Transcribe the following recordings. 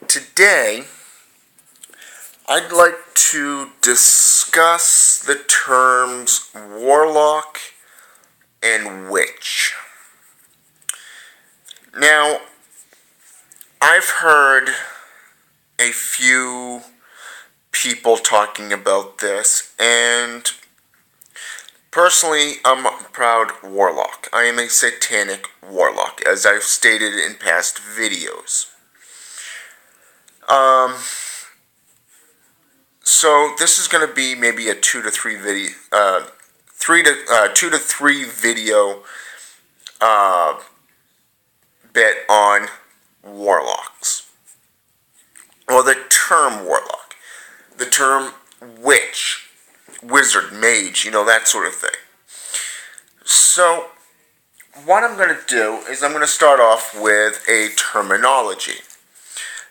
today I'd like to discuss the terms warlock and witch. Now, I've heard a few people talking about this, and personally, I'm a proud warlock. I am a satanic warlock, as I've stated in past videos. So this is going to be maybe a 2 to 3 video, 2 to 3 video bit on warlocks. Well, the term warlock, the term witch, wizard, mage, that sort of thing. So what I'm going to do is I'm going to start off with a terminology.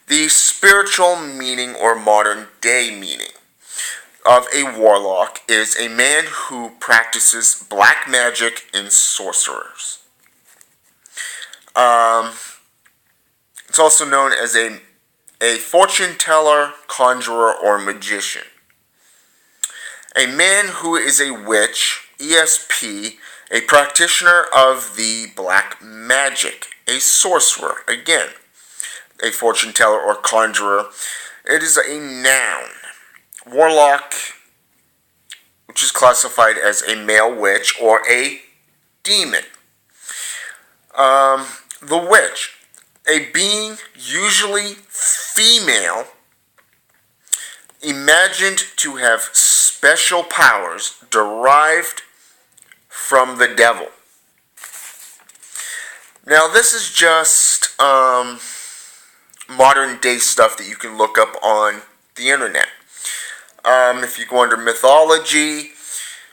The spiritual meaning or modern day meaning of a warlock is a man who practices black magic and sorcerers. It's also known as a fortune teller, conjurer, or magician. A man who is a witch, ESP, a practitioner of the black magic, a sorcerer, again, a fortune teller or conjurer. It is a noun. Warlock, which is classified as a male witch or a demon. The witch, a being usually female, imagined to have special powers derived from the devil. Now, this is just modern day stuff that you can look up on the internet. If you go under mythology,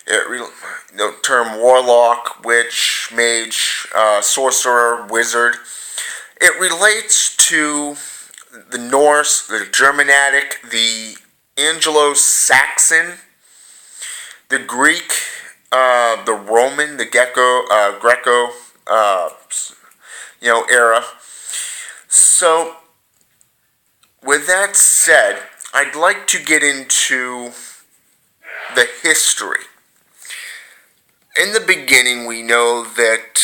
the term warlock, witch, mage, sorcerer, wizard, it relates to the Norse, the Germanic, the Anglo-Saxon, the Greek, the Roman, the Greco, era. So, with that said, I'd like to get into the history. In the beginning, we know that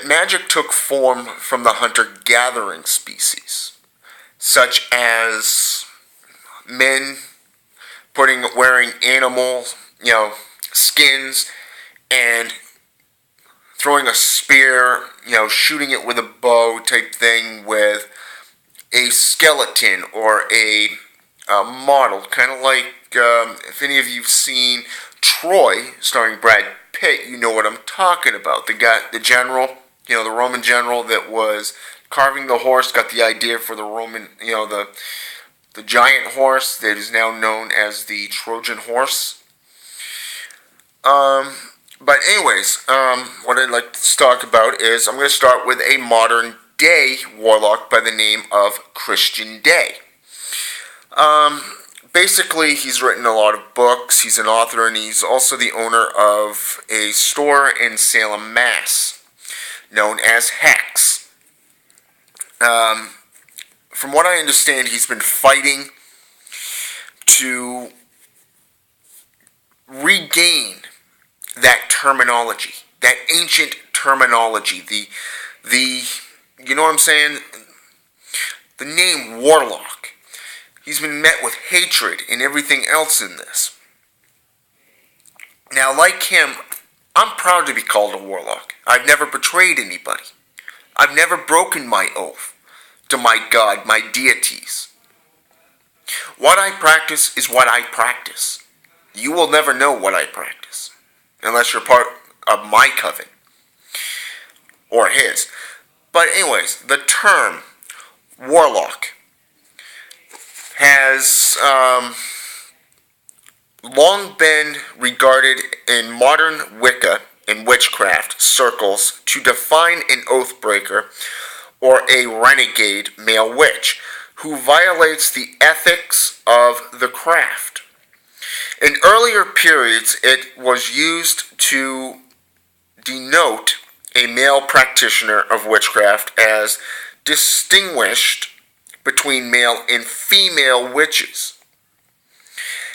magic took form from the hunter-gathering species, such as men wearing animal, skins, and throwing a spear, shooting it with a bow type thing with a skeleton or a model, kind of like if any of you've seen Troy, starring Brad Pitt, you know what I'm talking about. The general, the Roman general that was carving the horse, got the idea for the Roman, the giant horse that is now known as the Trojan horse. But anyways, what I'd like to talk about is I'm going to start with a modern day warlock by the name of Christian Day. Basically, he's written a lot of books, he's an author, and he's also the owner of a store in Salem, Mass, known as Hex. From what I understand, he's been fighting to regain that terminology, that ancient terminology, the you know what I'm saying? The name warlock. He's been met with hatred and everything else in this. Now, like him, I'm proud to be called a warlock. I've never betrayed anybody. I've never broken my oath to my God, my deities. What I practice is what I practice. You will never know what I practice unless you're part of my coven or his. But anyways, the term warlock has long been regarded in modern Wicca and witchcraft circles to define an oathbreaker or a renegade male witch who violates the ethics of the craft. In earlier periods, it was used to denote a male practitioner of witchcraft as distinguished between male and female witches.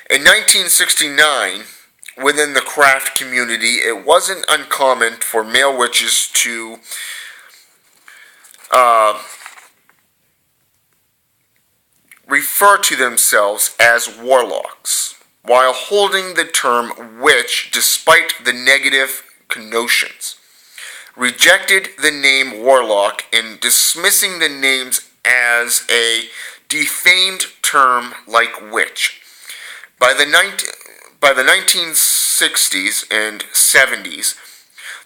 In 1969, within the craft community, it wasn't uncommon for male witches to refer to themselves as warlocks, while holding the term witch despite the negative connotations. Rejected the name warlock and dismissing the names as a defamed term like witch. By the 1960s and 70s,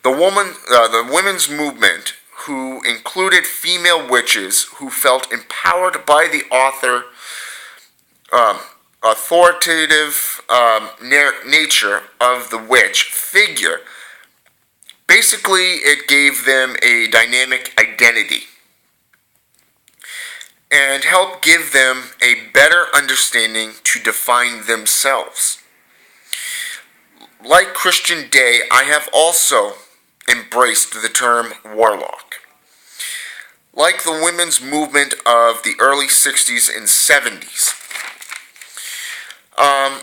the women's movement, who included female witches who felt empowered by the authoritative nature of the witch figure, basically it gave them a dynamic identity and helped give them a better understanding to define themselves. Like Christian Day, I have also embraced the term warlock. Like the women's movement of the early 60s and 70s.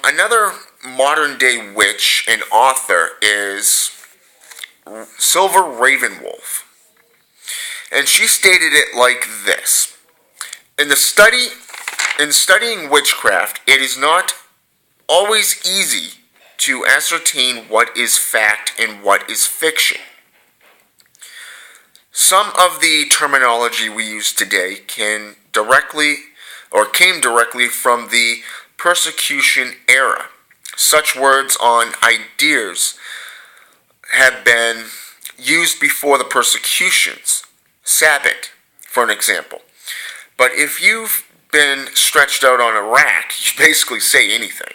Another modern day witch and author is Silver Ravenwolf. And she stated it like this. In studying witchcraft, it is not always easy to ascertain what is fact and what is fiction. Some of the terminology we use today came directly from the persecution era. Such words on ideas had been used before the persecutions. Sabbath, for an example. But if you've been stretched out on a rack, you basically say anything.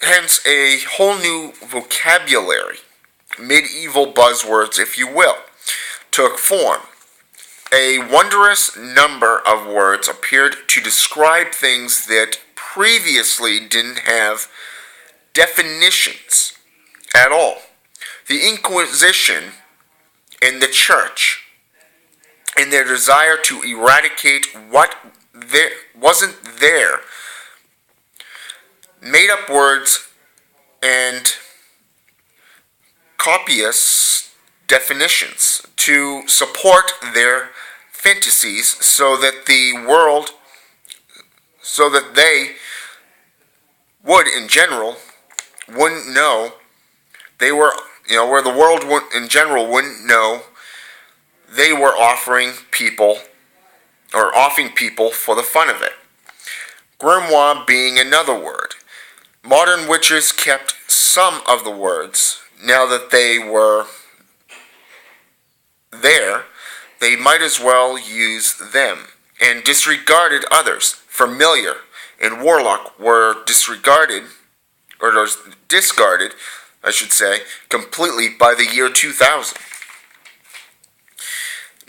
Hence, a whole new vocabulary, medieval buzzwords, if you will, took form. A wondrous number of words appeared to describe things that previously didn't have definitions at all. The Inquisition and the Church, in their desire to eradicate what wasn't there, made up words and copious definitions to support their fantasies so that they would in general wouldn't know they were, where the world in general wouldn't know they were offering people for the fun of it. Grimoire being another word. Modern witches kept some of the words. Now that they were there, they might as well use them, and disregarded others. Familiar and warlock were discarded, I should say, completely by the year 2000.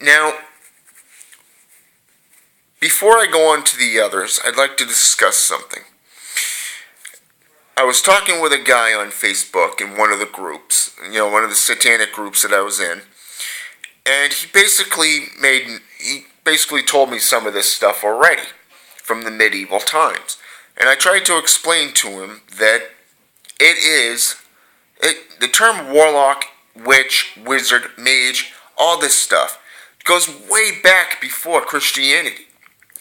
Now, before I go on to the others, I'd like to discuss something. I was talking with a guy on Facebook in one of the groups, one of the satanic groups that I was in, and he basically told me some of this stuff already from the medieval times. And I tried to explain to him that the term warlock, witch, wizard, mage, all this stuff goes way back before Christianity.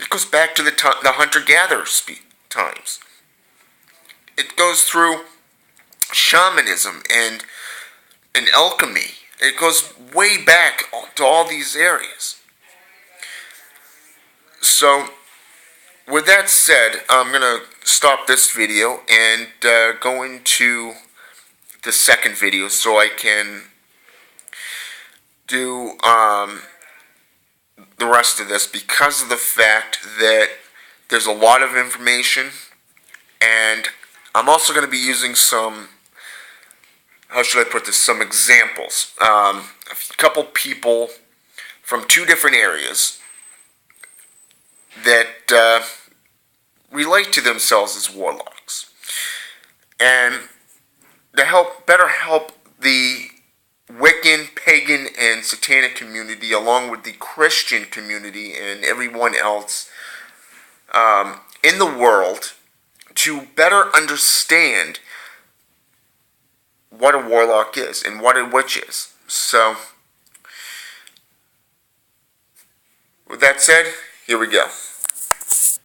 It goes back to the hunter-gatherer times. It goes through shamanism and alchemy. It goes way back to all these areas. So, with that said, I'm going to stop this video and go into the second video so I can do the rest of this, because of the fact that there's a lot of information, and I'm also going to be using some, some examples. A couple people from two different areas that relate to themselves as warlocks. And to better help the Wiccan, pagan, and satanic community, along with the Christian community and everyone else in the world, to better understand what a warlock is and what a witch is. So, with that said, here we go.